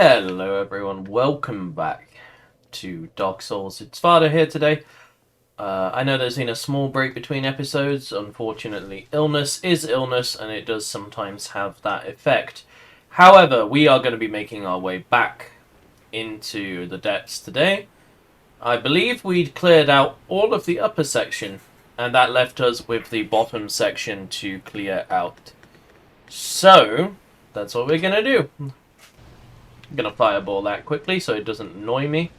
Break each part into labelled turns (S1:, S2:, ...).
S1: Hello everyone, welcome back to Dark Souls. It's Varda here today. I know there's been a small break between episodes. Unfortunately, illness is illness and it does sometimes have that effect. However, we are going to be making our way back into the depths today. I believe we'd cleared out all of the upper section and that left us with the bottom section to clear out. So, that's what we're going to do. I'm gonna fireball that quickly so it doesn't annoy me.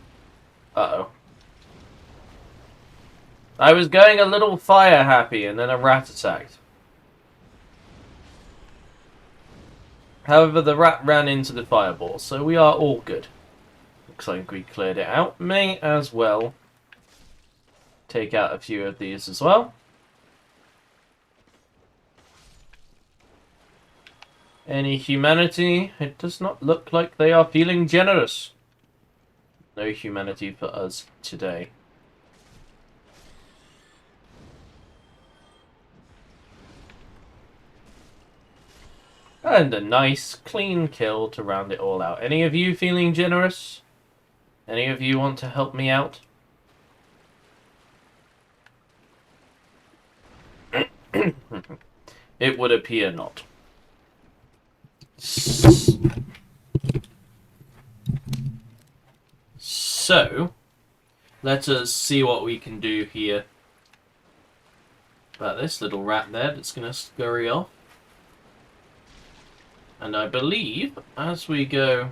S1: Uh-oh. I was going a little fire happy and then a rat attacked. However, the rat ran into the fireball, so we are all good. Looks like we cleared it out. May as well take out a few of these as well. Any humanity? It does not look like they are feeling generous. No humanity for us today. And a nice, clean kill to round it all out. Any of you feeling generous? Any of you want to help me out? It would appear not. So, let us see what we can do here. About this little rat there that's going to scurry off. And I believe, as we go...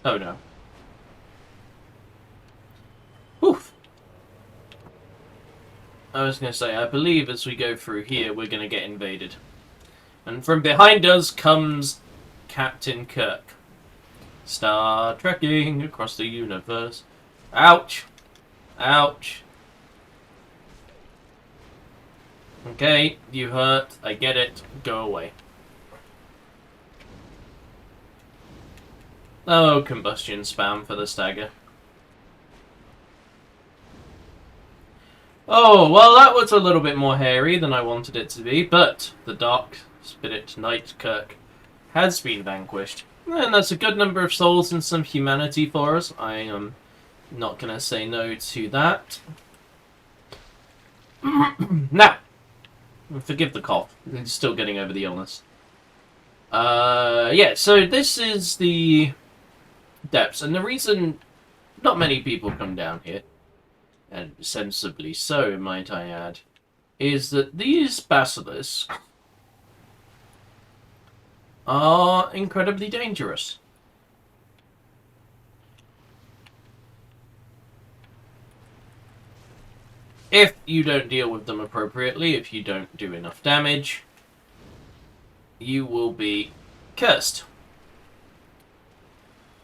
S1: Oh no. Oof. I was going to say, I believe as we go through here, we're going to get invaded. And from behind us comes Captain Kirk. Star trekking across the universe. Ouch! Ouch! Okay, you hurt. I get it. Go away. Oh, combustion spam for the stagger. Oh, well, that was a little bit more hairy than I wanted it to be, but the Dark Spirit Knight Kirk has been vanquished. And that's a good number of souls and some humanity for us. I am not going to say no to that. Now, forgive the cough. I'm still getting over the illness. Yeah, so this is the depths. And the reason not many people come down here, and sensibly so, might I add, is that these basilisks are incredibly dangerous. If you don't deal with them appropriately, if you don't do enough damage, you will be cursed.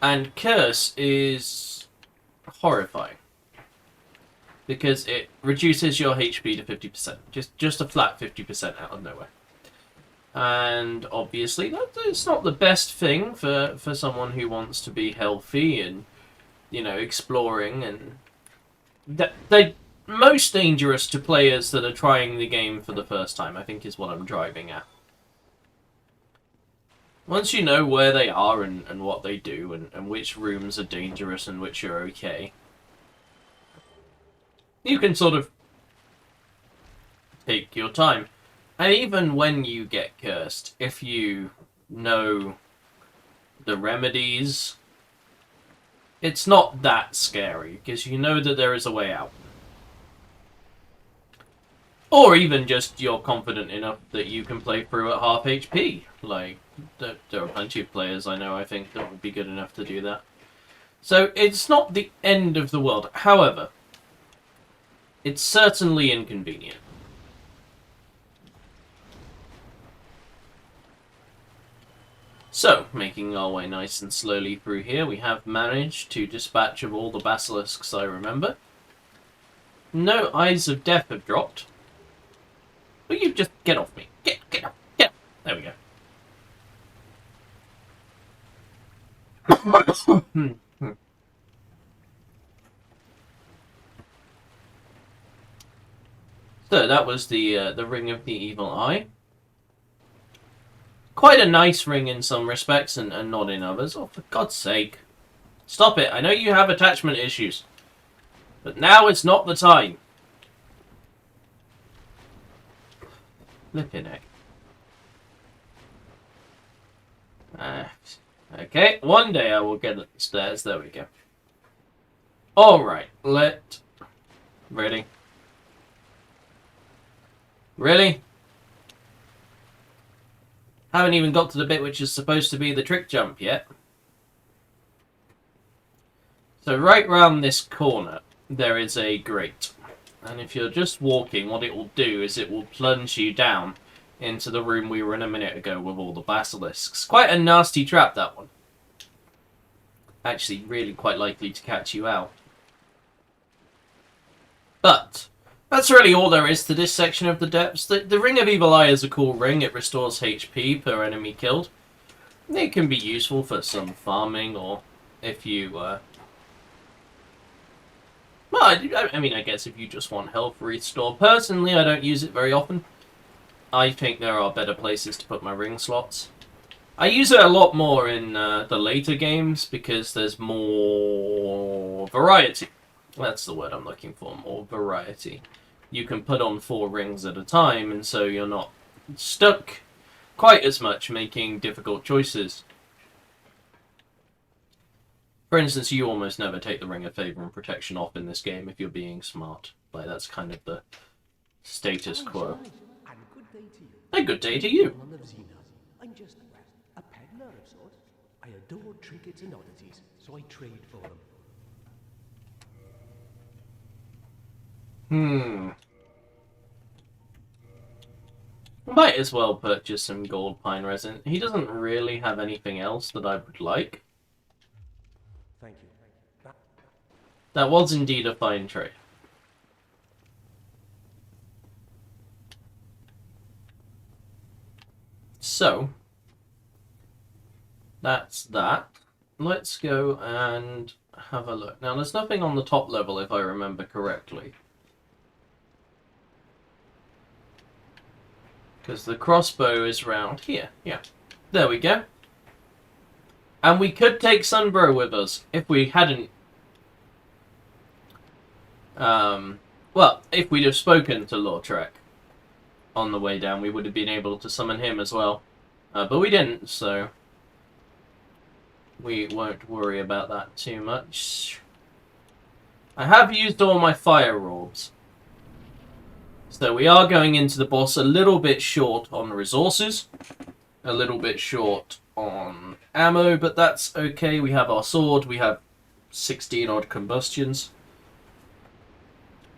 S1: And curse is horrifying. Because it reduces your HP to 50%. Just a flat 50% out of nowhere. And obviously, it's not the best thing for someone who wants to be healthy and, you know, exploring. And they're most dangerous to players that are trying the game for the first time, I think is what I'm driving at. Once you know where they are and what they do and which rooms are dangerous and which are okay, you can sort of take your time. And even when you get cursed, if you know the remedies, it's not that scary, because you know that there is a way out. Or even just you're confident enough that you can play through at half HP. Like, there are plenty of players I know, I think, that would be good enough to do that. So, it's not the end of the world. However, it's certainly inconvenient. So, making our way nice and slowly through here, we have managed to dispatch of all the basilisks I remember. No Eyes of Death have dropped. Will you just get off me? Get off. Get off. There we go. So that was the Ring of the Evil Eye. Quite a nice ring in some respects and not in others. Oh, for God's sake. Stop it. I know you have attachment issues. But now is not the time. Flippin' heck. Okay, one day I will get up the stairs. There we go. Alright, Really? Really? Haven't even got to the bit which is supposed to be the trick jump yet. So right round this corner, there is a grate. And if you're just walking, what it will do is it will plunge you down into the room we were in a minute ago with all the basilisks. Quite a nasty trap, that one. Actually, really quite likely to catch you out. But that's really all there is to this section of the depths. The Ring of Evil Eye is a cool ring. It restores HP per enemy killed. It can be useful for some farming, or if you... well, I mean, I guess if you just want health restore. Personally, I don't use it very often. I think there are better places to put my ring slots. I use it a lot more in the later games because there's more variety. That's the word I'm looking for, more variety. You can put on 4 rings at a time, and so you're not stuck quite as much making difficult choices. For instance, you almost never take the Ring of Favor and Protection off in this game if you're being smart. Like, that's kind of the status quo. A good day to you.
S2: I'm just a peddler of sorts. I adore trinkets and oddities, so I trade for them.
S1: Might as well purchase some gold pine resin. He doesn't really have anything else that I would like.
S2: Thank you.
S1: That was indeed a fine trade. So, that's that. Let's go and have a look. Now, there's nothing on the top level, if I remember correctly. Because the crossbow is round here. Yeah. There we go. And we could take Sunbro with us if we hadn't... well, if we'd have spoken to Lautrec on the way down, we would have been able to summon him as well. But we didn't, so... we won't worry about that too much. I have used all my fire orbs. So we are going into the boss a little bit short on resources, a little bit short on ammo, but that's okay. We have our sword, we have 16 odd combustions,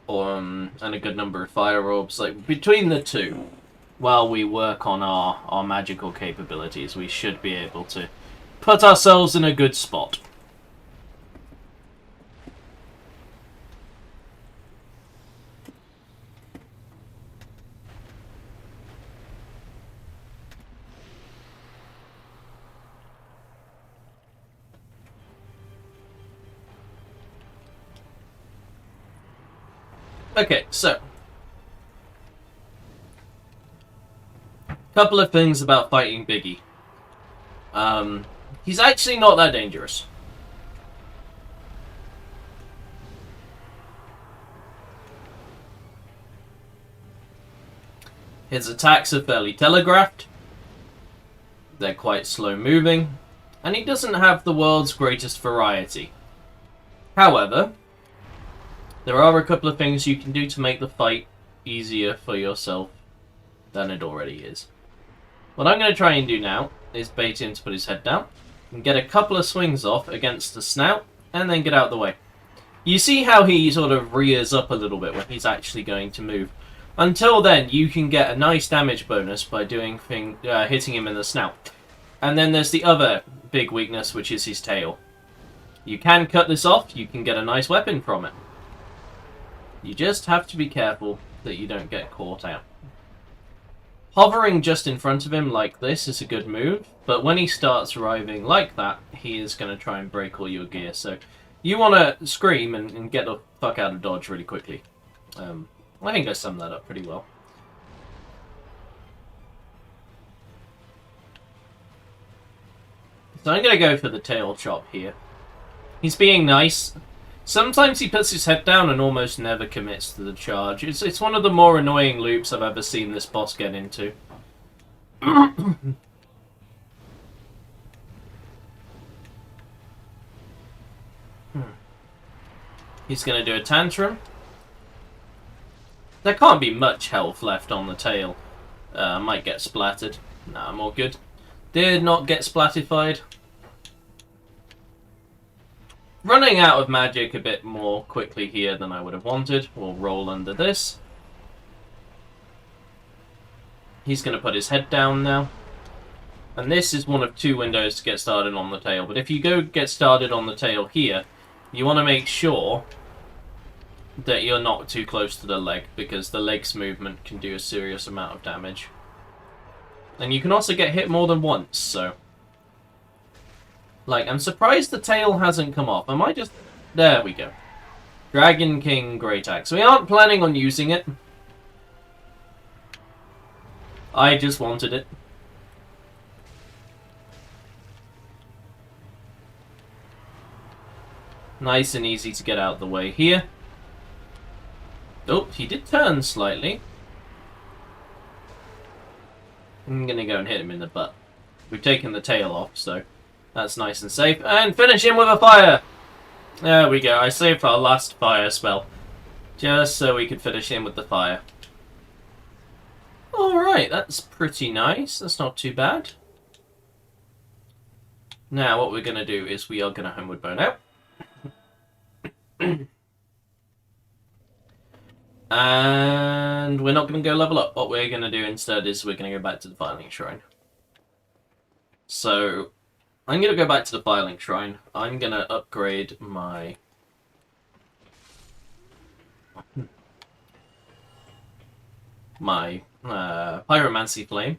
S1: and a good number of fire orbs. Like, between the two, while we work on our magical capabilities, we should be able to put ourselves in a good spot. Okay, so couple of things about fighting Biggie. He's actually not that dangerous. His attacks are fairly telegraphed. They're quite slow moving, and he doesn't have the world's greatest variety. However, there are a couple of things you can do to make the fight easier for yourself than it already is. What I'm going to try and do now is bait him to put his head down and get a couple of swings off against the snout and then get out of the way. You see how he sort of rears up a little bit when he's actually going to move. Until then, you can get a nice damage bonus by doing hitting him in the snout. And then there's the other big weakness, which is his tail. You can cut this off, you can get a nice weapon from it. You just have to be careful that you don't get caught out. Hovering just in front of him like this is a good move, but when he starts arriving like that, he is going to try and break all your gear. So you want to scream and get the fuck out of dodge really quickly. I think I summed that up pretty well. So I'm going to go for the tail chop here. He's being nice. Sometimes he puts his head down and almost never commits to the charge. It's one of the more annoying loops I've ever seen this boss get into. He's going to do a tantrum. There can't be much health left on the tail. Might get splattered. Nah, I'm all good. Did not get splattified. Running out of magic a bit more quickly here than I would have wanted. We'll roll under this. He's going to put his head down now. And this is one of two windows to get started on the tail. But if you go get started on the tail here, you want to make sure that you're not too close to the leg, because the leg's movement can do a serious amount of damage. And you can also get hit more than once, so... Like, I'm surprised the tail hasn't come off. Am I just... There we go. Dragon King Great Axe. We aren't planning on using it. I just wanted it. Nice and easy to get out of the way here. Oh, he did turn slightly. I'm going to go and hit him in the butt. We've taken the tail off, so that's nice and safe. And finish him with a fire! There we go. I saved our last fire spell. Just so we could finish him with the fire. Alright, that's pretty nice. That's not too bad. Now, what we're going to do is we are going to Homeward Bone out. And we're not going to go level up. What we're going to do instead is we're going to go back to the Filing Shrine. So, I'm going to go back to the Filing Shrine. I'm going to upgrade my... pyromancy flame.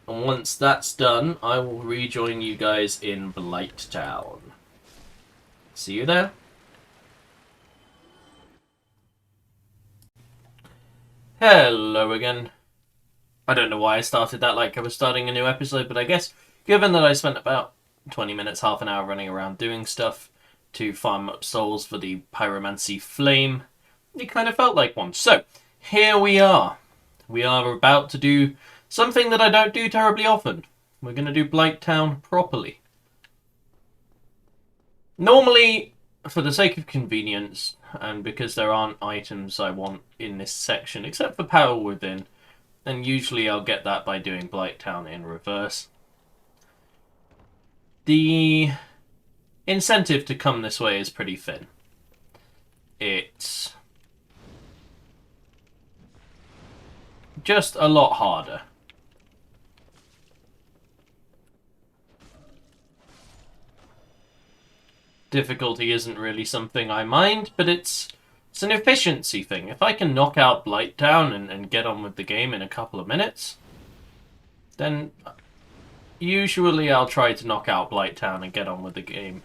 S1: And once that's done, I will rejoin you guys in Blighttown. See you there. Hello again. I don't know why I started that like I was starting a new episode, but I guess given that I spent about 20 minutes, half an hour running around doing stuff to farm up souls for the pyromancy flame, it kind of felt like one. So, here we are. We are about to do something that I don't do terribly often. We're going to do Blighttown properly. Normally, for the sake of convenience, and because there aren't items I want in this section, except for Power Within, then usually I'll get that by doing Blighttown in reverse. The incentive to come this way is pretty thin. It's just a lot harder. Difficulty isn't really something I mind, but it's an efficiency thing. If I can knock out Blighttown and get on with the game in a couple of minutes, then usually I'll try to knock out Blighttown and get on with the game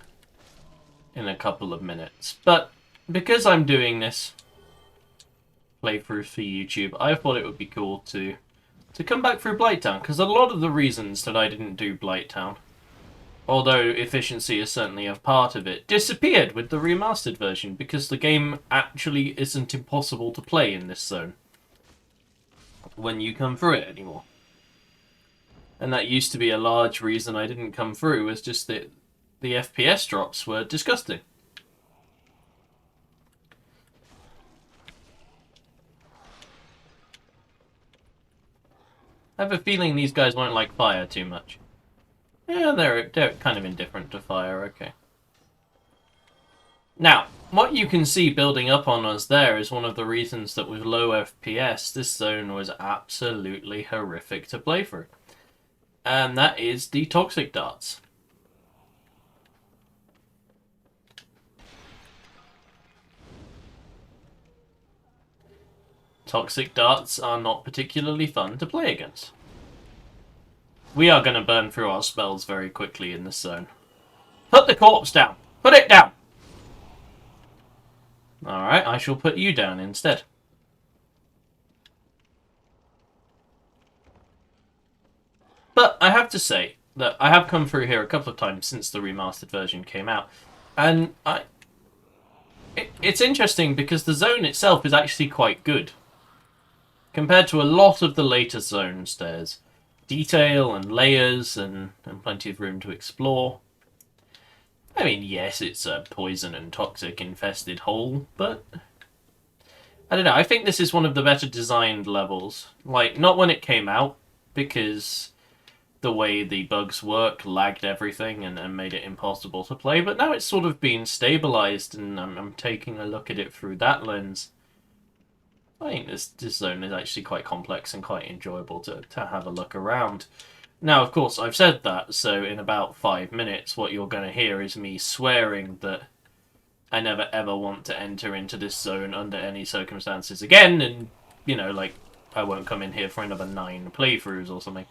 S1: in a couple of minutes. But because I'm doing this playthrough for YouTube, I thought it would be cool to come back through Blighttown, because a lot of the reasons that I didn't do Blighttown, although efficiency is certainly a part of it, disappeared with the remastered version, because the game actually isn't impossible to play in this zone when you come through it anymore. And that used to be a large reason I didn't come through, was just that the FPS drops were disgusting. I have a feeling these guys won't like fire too much. Yeah, they're kind of indifferent to fire, okay. Now, what you can see building up on us there is one of the reasons that with low FPS, this zone was absolutely horrific to play through. And that is the toxic darts. Toxic darts are not particularly fun to play against. We are going to burn through our spells very quickly in this zone. Put the corpse down! Put it down! Alright, I shall put you down instead. But I have to say, that I have come through here a couple of times since the remastered version came out, and it's interesting because the zone itself is actually quite good. Compared to a lot of the later zones, there's detail and layers and plenty of room to explore. I mean, yes, it's a poison and toxic infested hole, but I don't know, I think this is one of the better designed levels. Like, not when it came out, because the way the bugs work lagged everything and made it impossible to play, but now it's sort of been stabilized, and I'm taking a look at it through that lens. I think this zone is actually quite complex and quite enjoyable to have a look around. Now, of course, I've said that, so in about 5 minutes, what you're going to hear is me swearing that I never ever want to enter into this zone under any circumstances again, and, you know, like, I won't come in here for another 9 playthroughs or something.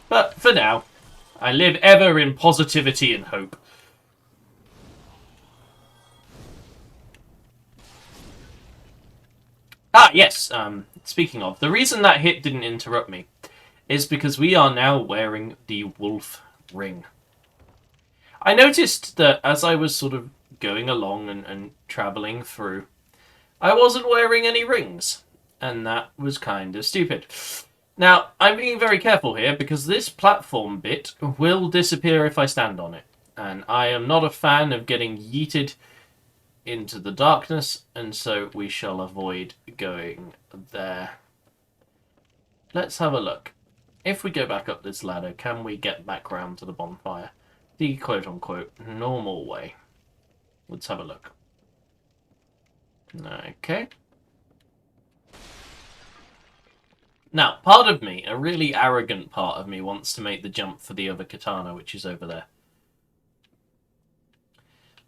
S1: But for now, I live ever in positivity and hope. Ah, yes, speaking of, the reason that hit didn't interrupt me is because we are now wearing the wolf ring. I noticed that as I was sort of going along and travelling through, I wasn't wearing any rings, and that was kind of stupid. Now, I'm being very careful here because this platform bit will disappear if I stand on it, and I am not a fan of getting yeeted into the darkness, and so we shall avoid going there. Let's have a look. If we go back up this ladder, can we get back round to the bonfire? The quote-unquote normal way. Let's have a look. Okay. Now, part of me, a really arrogant part of me, wants to make the jump for the other katana, which is over there.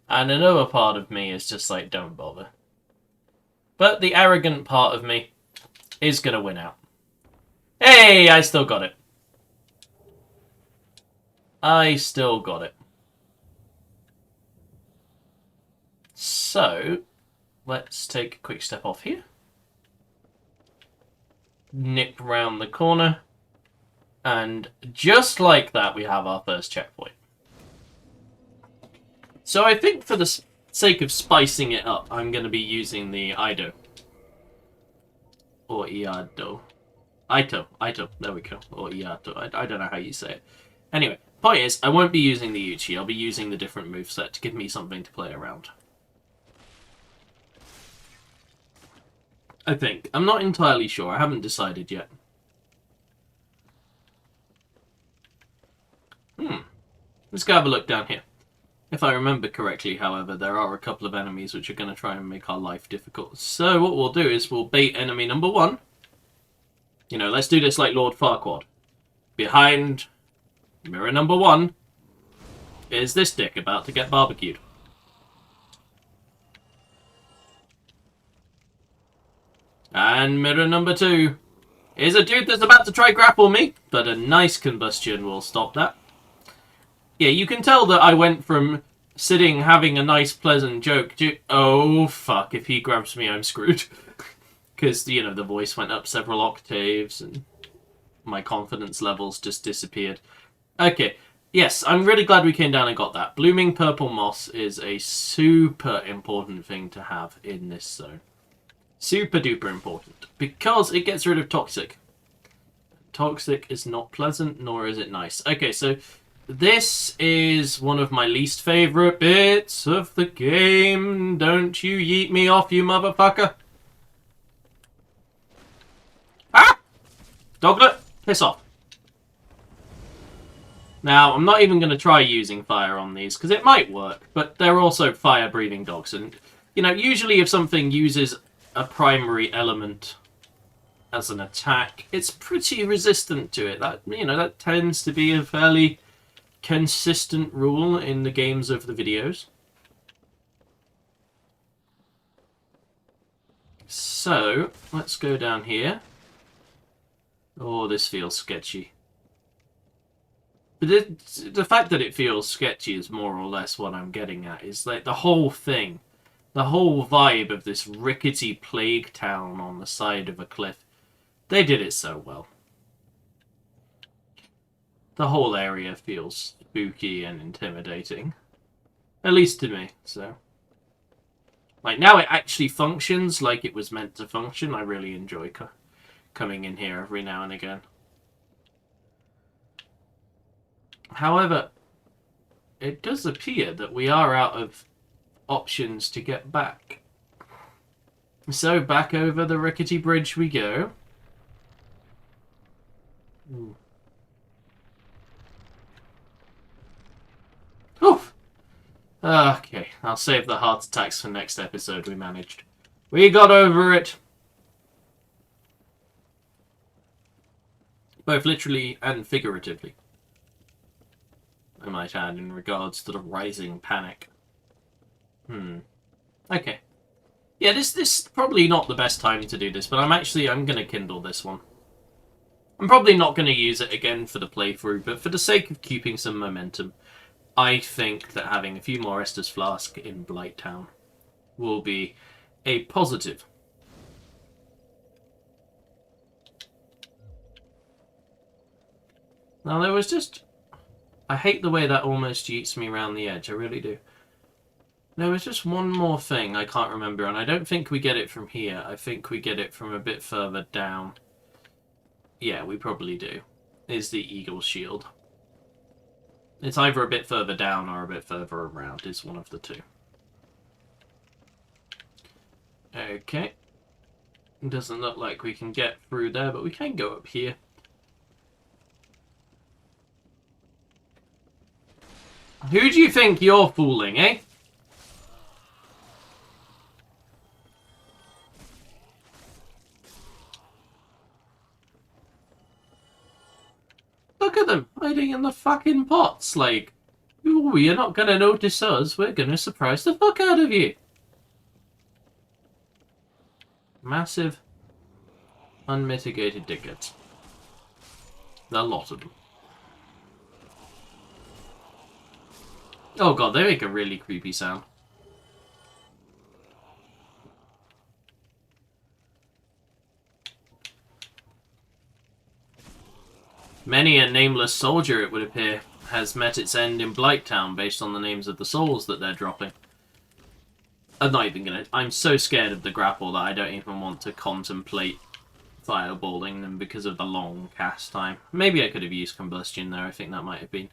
S1: And another part of me is just like, don't bother. But the arrogant part of me is going to win out. Hey, I still got it. I still got it. So, let's take a quick step off here. Nip round the corner. And just like that, we have our first checkpoint. So I think for the sake of spicing it up, I'm going to be using the Ido. Or Iado. Ito, there we go. Or Iato, I don't know how you say it. Anyway, point is, I won't be using the Uchi, I'll be using the different moveset to give me something to play around. I think. I'm not entirely sure, I haven't decided yet. Let's go have a look down here. If I remember correctly, however, there are a couple of enemies which are going to try and make our life difficult. So what we'll do is we'll bait enemy number 1. You know, let's do this like Lord Farquaad. Behind mirror number 1 is this dick about to get barbecued. And mirror number 2 is a dude that's about to try grapple me, but a nice combustion will stop that. Yeah, you can tell that I went from sitting having a nice pleasant joke to, oh fuck, if he grabs me I'm screwed. Because, you know, the voice went up several octaves and my confidence levels just disappeared. Okay, yes, I'm really glad we came down and got that. Blooming purple moss is a super important thing to have in this zone. Super duper important. Because it gets rid of toxic. Toxic is not pleasant, nor is it nice. Okay, so this is one of my least favourite bits of the game. Don't you yeet me off, you motherfucker. Ah! Doglet, piss off. Now, I'm not even going to try using fire on these, because it might work, but they're also fire-breathing dogs, and, you know, usually if something uses a primary element as an attack, it's pretty resistant to it. That, you know, that tends to be a fairly consistent rule in the games of the videos. So, let's go down here. Oh, this feels sketchy. But the fact that it feels sketchy is more or less what I'm getting at. Is like the whole thing, the whole vibe of this rickety plague town on the side of a cliff. They did it so well. the whole area feels spooky and intimidating. At least to me, so. Like, now it actually functions like it was meant to function. I really enjoy coming in here every now and again. However, it does appear that we are out of options to get back. So, back over the rickety bridge we go. Ooh. Oof! Okay, I'll save the heart attacks for next episode. We managed. We got over it. Both literally and figuratively, I might add, in regards to the rising panic. Okay. Yeah, this is probably not the best time to do this, but I'm going to Kindle this one. I'm probably not going to use it again for the playthrough, but for the sake of keeping some momentum, I think that having a few more Estus Flask in Blighttown will be a positive. Now, there was just... I hate the way that almost yeets me around the edge, I really do. There was just one more thing I can't remember, and I don't think we get it from here. I think we get it from a bit further down. Yeah, we probably do. Is the Eagle Shield. It's either a bit further down or a bit further around. It's one of the two. Okay. Doesn't look like we can get through there, but we can go up here. Who do you think you're fooling, eh? Look at them, hiding in the fucking pots, like, ooh, you're not gonna notice us, we're gonna surprise the fuck out of you. Massive, unmitigated dickheads. A lot of them. Oh god, they make a really creepy sound. Many a nameless soldier, it would appear, has met its end in Blighttown based on the names of the souls that they're dropping. I'm not even gonna... I'm so scared of the grapple that I don't even want to contemplate fireballing them because of the long cast time. Maybe I could have used combustion there. I think that might have been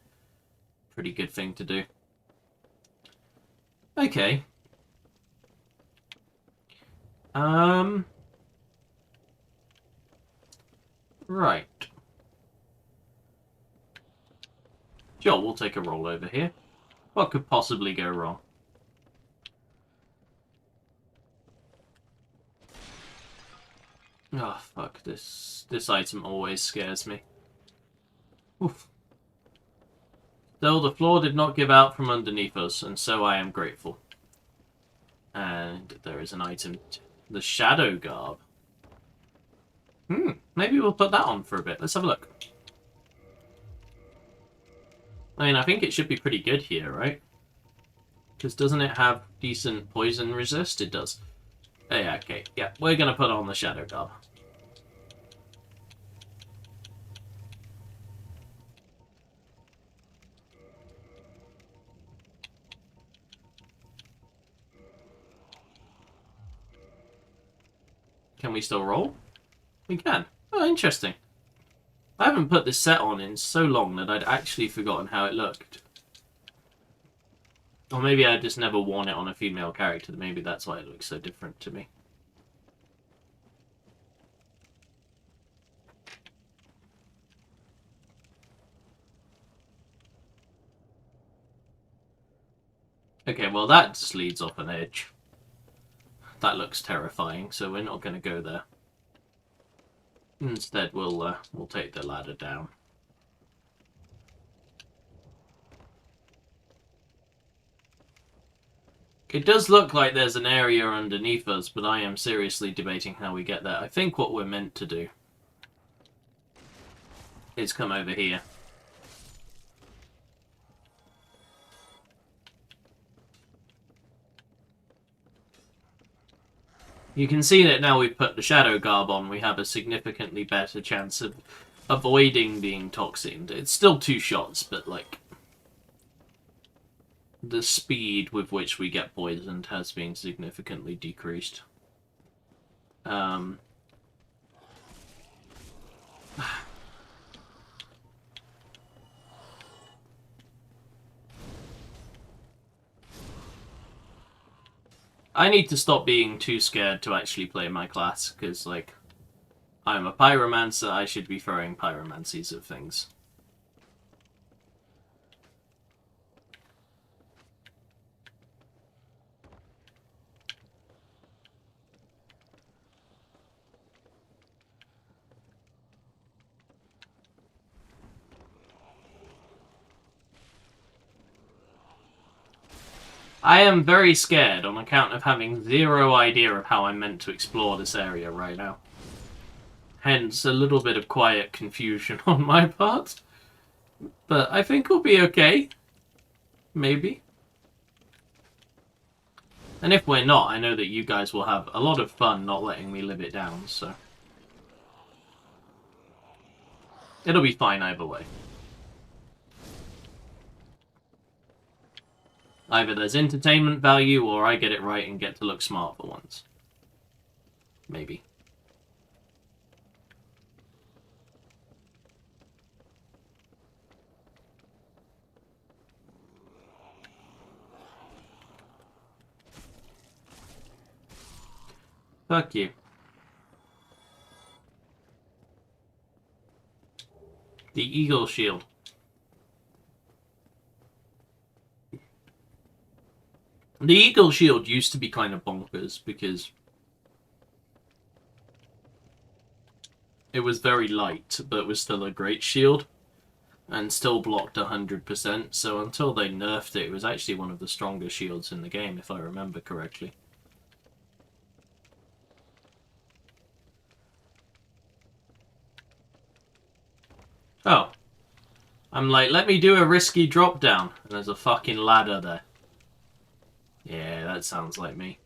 S1: a pretty good thing to do. Okay. Right. Sure, we'll take a roll over here. What could possibly go wrong? Oh, fuck. This item always scares me. Oof. Though the floor did not give out from underneath us, and so I am grateful. And there is an item. The Shadow Garb. Maybe we'll put that on for a bit. Let's have a look. I mean, I think it should be pretty good here, right? Because doesn't it have decent poison resist? It does. Oh, yeah, okay. Yeah, we're going to put on the Shadow Garb. Can we still roll? We can. Oh, interesting. I haven't put this set on in so long that I'd actually forgotten how it looked. Or maybe I just never worn it on a female character. Maybe that's why it looks so different to me. Okay, well that just leads off an edge. That looks terrifying, so we're not going to go there. Instead, we'll take the ladder down. It does look like there's an area underneath us, but I am seriously debating how we get there. I think what we're meant to do is come over here. You can see that now we've put the Shadow Garb on, we have a significantly better chance of avoiding being toxined. It's still 2 shots, but like the speed with which we get poisoned has been significantly decreased. I need to stop being too scared to actually play my class, because, like, I'm a pyromancer, I should be throwing pyromancies at things. I am very scared on account of having zero idea of how I'm meant to explore this area right now. Hence, a little bit of quiet confusion on my part. But I think we'll be okay. Maybe. And if we're not, I know that you guys will have a lot of fun not letting me live it down, so... it'll be fine either way. Either there's entertainment value, or I get it right and get to look smart for once. Maybe. Fuck you. The Eagle Shield. The Eagle Shield used to be kind of bonkers because it was very light, but was still a great shield and still blocked 100%. So until they nerfed it, it was actually one of the strongest shields in the game, if I remember correctly. Oh. I'm like, let me do a risky drop down. And there's a fucking ladder there. Yeah, that sounds like me.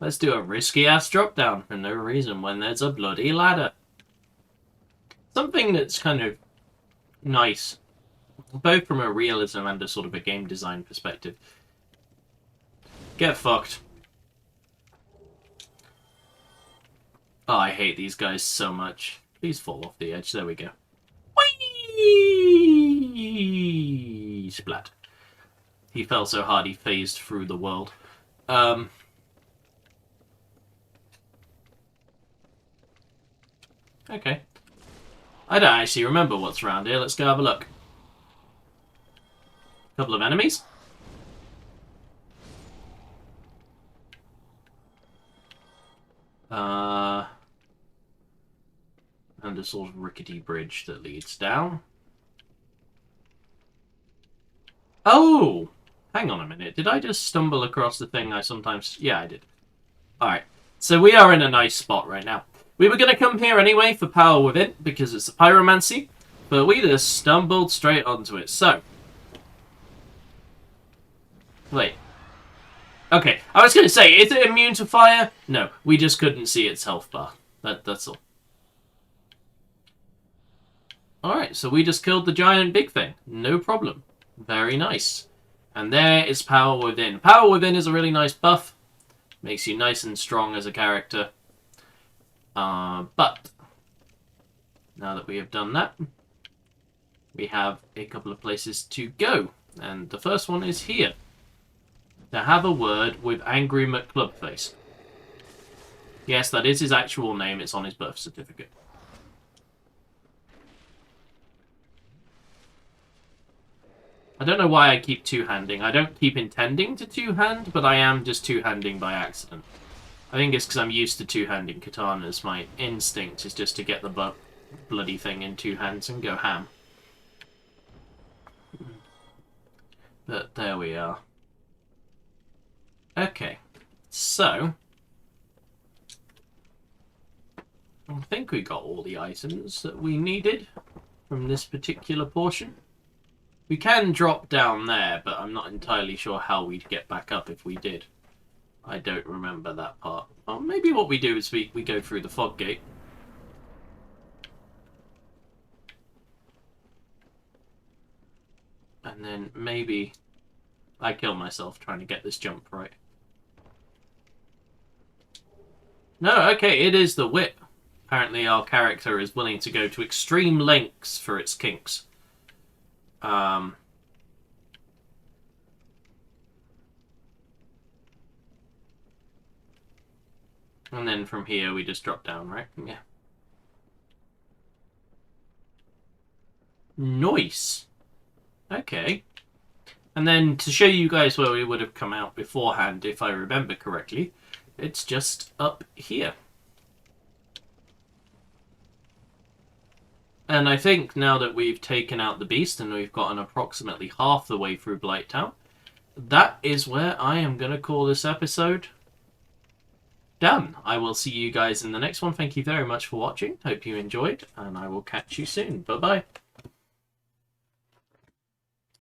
S1: Let's do a risky-ass drop-down for no reason when there's a bloody ladder. Something that's kind of nice, both from a realism and a sort of a game design perspective. Get fucked. Oh, I hate these guys so much. Please fall off the edge. There we go. Whee! Splat. He fell so hard he phased through the world. Okay. I don't actually remember what's around here. Let's go have a look. Couple of enemies. And a sort of rickety bridge that leads down. Oh! Hang on a minute. Did I just stumble across the thing I sometimes... yeah, I did. Alright. So we are in a nice spot right now. We were going to come here anyway for Power Within, because it's a pyromancy, but we just stumbled straight onto it. So... wait. Okay, I was going to say, is it immune to fire? No, we just couldn't see its health bar. That's all. Alright, so we just killed the giant big thing. No problem. Very nice. And there is Power Within. Power Within is a really nice buff. Makes you nice and strong as a character. But, now that we have done that, we have a couple of places to go. And the first one is here. To have a word with Angry McClubface. Yes, that is his actual name. It's on his birth certificate. I don't know why I keep two-handing. I don't keep intending to two-hand, but I am just two-handing by accident. I think it's because I'm used to two-handing katanas. My instinct is just to get the bloody thing in two hands and go ham. But there we are. Okay, so... I think we got all the items that we needed from this particular portion. We can drop down there, but I'm not entirely sure how we'd get back up if we did. I don't remember that part. Oh, maybe what we do is we go through the fog gate. And then maybe I kill myself trying to get this jump right. No, okay, it is the whip. Apparently our character is willing to go to extreme lengths for its kinks. And then from here we just drop down, right? Yeah. Nice. Okay. And then to show you guys where we would have come out beforehand, if I remember correctly, it's just up here. And I think now that we've taken out the beast and we've gotten approximately half the way through Blighttown, that is where I am going to call this episode done. I will see you guys in the next one. Thank you very much for watching. Hope you enjoyed, and I will catch you soon. Bye-bye.